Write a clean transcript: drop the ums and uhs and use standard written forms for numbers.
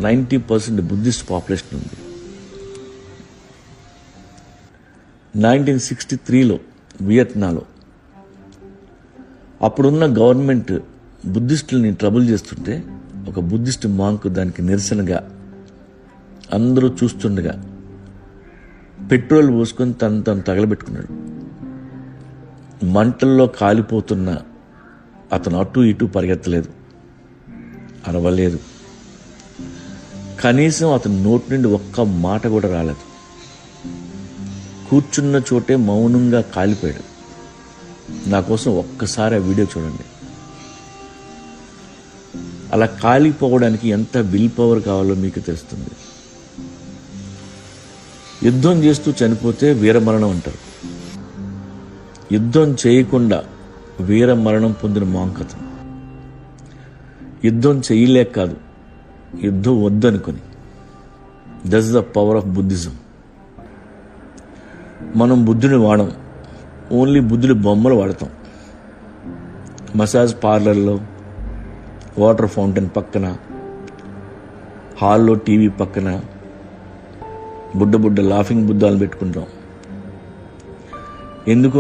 90% Buddhist population ఉంది. 1963లో వియత్నాంలో అప్పుడున్న government బుద్ధిస్టులని trouble చేస్తుంటే ఒక బుద్ధిస్ట్ మాంక్ దానికి నిరసనగా అందరూ చూస్తుండగా పెట్రోల్ పోసుకొని తను తగలబెట్టుకున్నాడు. మంటల్లో కాలిపోతున్న అతను అటు ఇటు పరిగెత్తలేదు, అరవలేదు, కనీసం అతని నోటి నుండి ఒక్క మాట కూడా రాలేదు. కూర్చున్న చోటే మౌనంగా కాలిపోయాడు. నా కోసం ఒక్కసారి ఆ వీడియో చూడండి. అలా కాలిపోవడానికి ఎంత విల్ పవర్ కావాలో మీకు తెలుస్తుంది. యుద్ధం చేస్తూ చనిపోతే వీరమరణం అంటారు. యుద్ధం చేయకుండా వీరమరణం పొందిన మాంకతం. యుద్ధం చేయలేక కాదు, యుద్ధం వద్దనుకొని. That's the power of Buddhism. మనం బుద్ధుని వాడం, ఓన్లీ బుద్ధుడి బొమ్మలు వాడతాం. మసాజ్ పార్లర్లో, వాటర్ ఫౌంటైన్ పక్కన, హాల్లో టీవీ పక్కన బుడ్డ లాఫింగ్ బుద్ధాలు పెట్టుకుంటాం. ఎందుకు